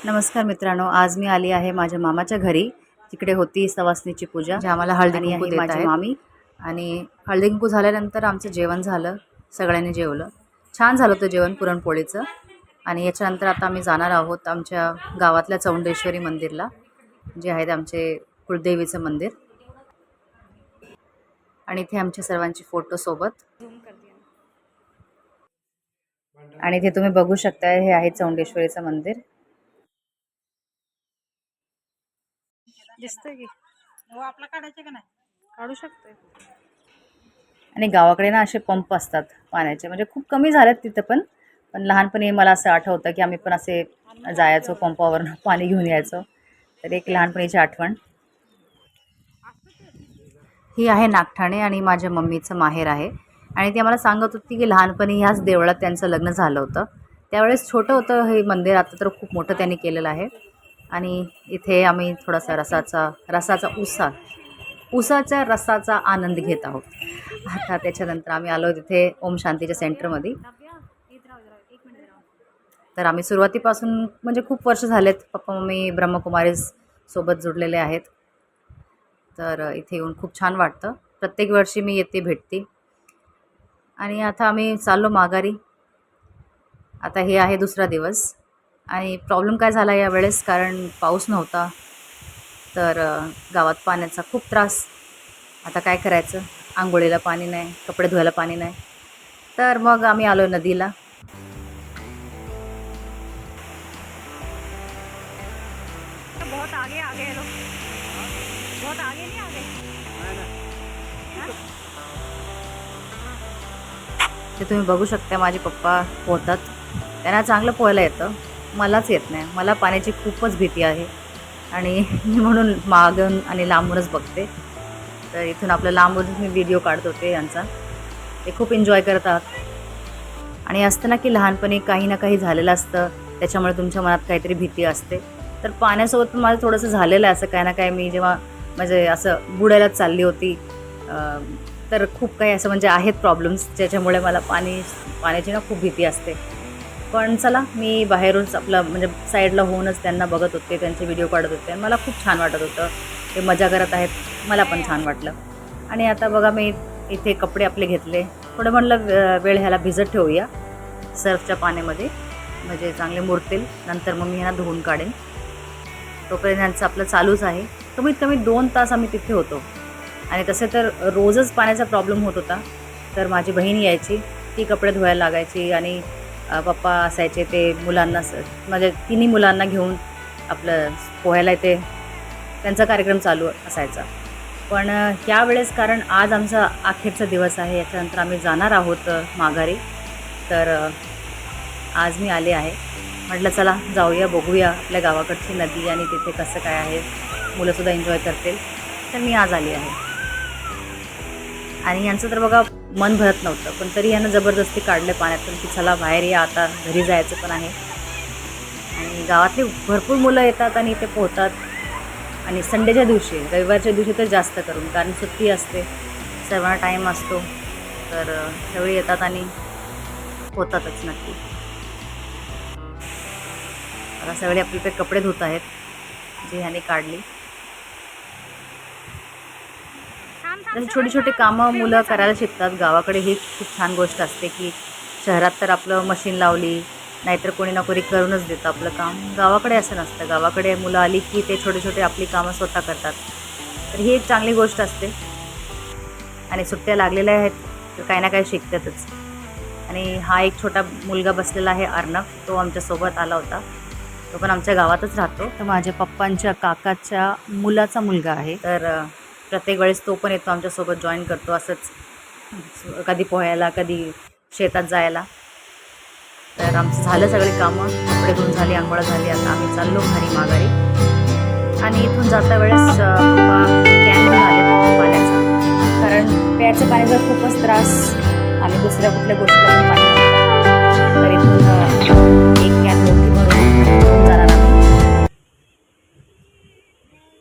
नमस्कार मित्रांनो, आज मी आली आहे माझ्या मामाच्या घरी. तिकडे होती सवासणीची पूजा, जे आम्हाला हळदी कुंकू देत आहेत मामी. आणि हळदी कुंकू झाल्यानंतर आमचं जेवण झालं, सगळ्यांनी जेवलं. छान झालं होतं जेवण पुरणपोळीचं. आणि याच्यानंतर आता आम्ही जाणार आहोत आमच्या गावातल्या चौंडेश्वरी मंदिरला, जे आहे आमचे कुलदेवीचं मंदिर. आणि इथे आमच्या सर्वांची फोटो सोबत. आणि इथे तुम्ही बघू शकता, हे आहे चौंडेश्वरीचं मंदिर. दिसतंय की हो आपला काढायचं का नाही काढू शकतोय. आणि गावाकडे ना असे पंप असतात पाण्याचे, म्हणजे खूप कमी झालेत तिथं पण. पण लहानपणी मला असं आठवतं की आम्ही पण असे जायचो पंपावरून पाणी घेऊन यायचो. तर एक लहानपणीची आठवण ही आहे. नागठाणे आणि माझ्या मम्मीचं माहेर आहे. आणि ती आम्हाला सांगत होती की लहानपणी ह्याच देवळात त्यांचं लग्न झालं होतं. त्यावेळेस छोटं होतं हे मंदिर, आता तर खूप मोठं त्यांनी केलेलं आहे. आणि इथे आम्ही थोडासा ऊसाच्या रसाचा आनंद घेत आहोत. आता त्याच्यानंतर आम्ही आलो तिथे ओम शांतीच्या सेंटरमध्ये. तर आम्ही सुरुवातीपासून म्हणजे खूप वर्ष झालेत, पप्पा मम्मी ब्रह्मकुमारी सोबत जुडलेले आहेत. तर इथे येऊन खूप छान वाटतं. प्रत्येक वर्षी मी येते, भेटते. आणि आता आम्ही चाललो माघारी. आता हे आहे दुसरा दिवस. आणि प्रॉब्लेम काय झाला यावेळेस, कारण पाऊस नव्हता. तर गावात पाण्याचा खूप त्रास. आता काय करायचं, आंघोळीला पाणी नाही, कपडे धुवायला पाणी नाही. तर मग आम्ही आलो नदीला. बहुत आगे आगे लोग, बहुत आगे नहीं आगे. ते तुम्ही बघू शकता, माझे पप्पा पोहतात. त्यांना चांगलं पोहायला येतं, मलाच येत नाही. मला पाण्याची खूपच भीती आहे. आणि मी म्हणून मागून आणि लांबूनच बघते. तर इथून आपलं लांबूनच मी व्हिडिओ काढत होते यांचा. ते खूप एन्जॉय करतात. आणि असतं ना की लहानपणी काही ना काही झालेलं असतं, त्याच्यामुळे तुमच्या मनात काहीतरी भीती असते. तर पाण्यासोबत पण माझं थोडंसं झालेलं आहे असं काय ना काय. मी जेव्हा म्हणजे असं बुडायलाच चालली होती, तर खूप काही असं म्हणजे आहेत प्रॉब्लेम्स, ज्याच्यामुळे मला पाण्याची ना खूप भीती असते. पण चला, मी बाहेरूनच आपलं म्हणजे साईडला होऊनच त्यांना बघत होते, त्यांचे व्हिडिओ काढत होते. आणि मला खूप छान वाटत होतं, ते मजा करत आहेत, मला पण छान वाटलं. आणि आता बघा, मी इथे कपडे आपले घेतले. थोडं म्हणलं वेळ ह्याला भिजत ठेवूया सर्फच्या पाण्यामध्ये, म्हणजे चांगले मुरतील. नंतर मग मी ह्यांना धुवून काढेन. तोपर्यंत ह्यांचं आपलं चालूच आहे. कमीत कमी 2 तास आम्ही तिथे होतो. आणि तसे तर रोजच पाण्याचा प्रॉब्लेम होत होता. तर माझी बहीण यायची, ती कपडे धुवायला लागायची. आणि पप्पा असायचे, ते मुलांना माझ्या तिन्ही मुलांना घेऊन आपलं पोहायला इथे त्यांचा कार्यक्रम चालू असायचा. पण यावेळेस, कारण आज आमचा अखेरचा दिवस आहे, याच्यानंतर आम्ही जाणार आहोत माघारी. तर आज मी आले आहे. म्हटलं चला जाऊया, बघूया आपल्या गावाकडची नदी आणि तिथे कसं काय आहे, मुलंसुद्धा एन्जॉय करतील. तर मी आज आली आहे. आणि यांचं तर बघा मन भरत नव्हतं, पण तरी यांना जबरदस्ती काढले पाण्यातून की चला बाहेर या, आता घरी जायचं पण आहे. आणि गावातली भरपूर मुलं येतात आणि इथे पोहतात. आणि संडेच्या दिवशी, रविवारच्या दिवशी तर जास्त करून, कारण सुट्टी असते, सर्वांना टाईम असतो. तर त्यावेळी येतात आणि पोहतातच नक्की. आता सगळे आपले कपडे धुत आहेत, जी ह्याने काढली. तर छोटी छोटी कामं मुलं करायला शिकतात. गावाकडे ही खूप छान गोष्ट असते की शहरात तर आपलं मशीन लावली, नाहीतर कोणी ना कोणी करूनच देतं आपलं काम. गावाकडे असं नसतं. गावाकडे मुलं आली की ते छोटे छोटे आपली कामं स्वतः करतात. तर ही एक चांगली गोष्ट असते. आणि सुट्ट्या लागलेल्या आहेत तर काही ना काही शिकतातच. आणि हा एक छोटा मुलगा बसलेला आहे, अर्णव, तो आमच्यासोबत आला होता. तो पण आमच्या गावातच राहतो. तर माझ्या पप्पांच्या काकाच्या मुलाचा मुलगा आहे. तर प्रत्येक वेळेस तो पण येतो आमच्यासोबत, जॉईन करतो असंच, कधी पोहायला, कधी शेतात जायला. तर आमचं झालं सगळी कामं, कपडे धुवून झाली, अंघोळ झाली. आता आम्ही चाललो घरी माघारी. आणि इथून जाता वेळेस पप्पा कॅन घेऊन आले पाण्याचा, कारण प्यायचं पाण्याचा खूपच त्रास आणि दुसऱ्या कुठल्या गोष्टीला पण पाणी नव्हतं. तर इथून एक कॅन मोठी भरून जाणार आम्ही.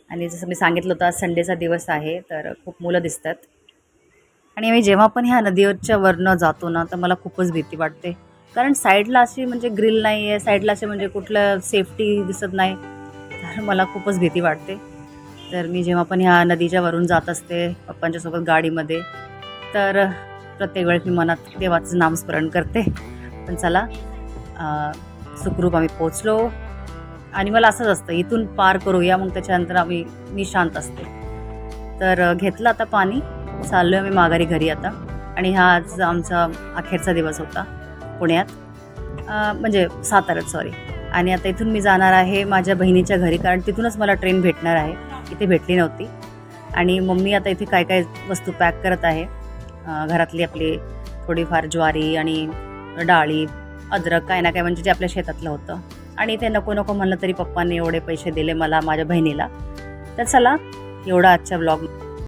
आणि जसं मी सांगितलं होतं, आज संडेचा दिवस आहे, तर खूप मुलं दिसतात. आणि आम्ही जेव्हा पण ह्या नदीवरच्या वरनं जातो ना, तर मला खूपच भीती वाटते. कारण साईडला अशी म्हणजे ग्रिल नाही आहे, साईडला असे म्हणजे कुठलं सेफ्टी दिसत नाही, तर मला खूपच भीती वाटते. तर मी जेव्हा पण ह्या नदीच्या वरून जात असते पप्पांच्यासोबत गाडीमध्ये, तर प्रत्येक वेळेस मी मनात देवाचं नामस्मरण करते. पण चला, सुखरूप आम्ही पोचलो. आणि मला असंच असतं, इथून पार करूया, मग त्याच्यानंतर मी शांत असते. तर घेतलं आता पाणी, चाललो आहे आम्ही माघारी घरी आता. आणि हा आज आमचा अखेरचा दिवस होता पुण्यात, म्हणजे साताऱ्यात, सॉरी. आणि आता इथून मी जाणार आहे माझ्या बहिणीच्या घरी, कारण तिथूनच मला ट्रेन भेटणार आहे, इथे भेटली नव्हती. आणि मम्मी आता इथे काय काय वस्तू पॅक करत आहे. घरातली आपली थोडीफार ज्वारी आणि डाळी, अद्रक, काय ना काय, म्हणजे जे आपल्या शेतातलं होतं. आणि ते नको नको म्हणलं तरी पप्पांनी एवढे पैसे दिले मला, माझ्या बहिणीला. तर चला, एवढा आजच्या ब्लॉग.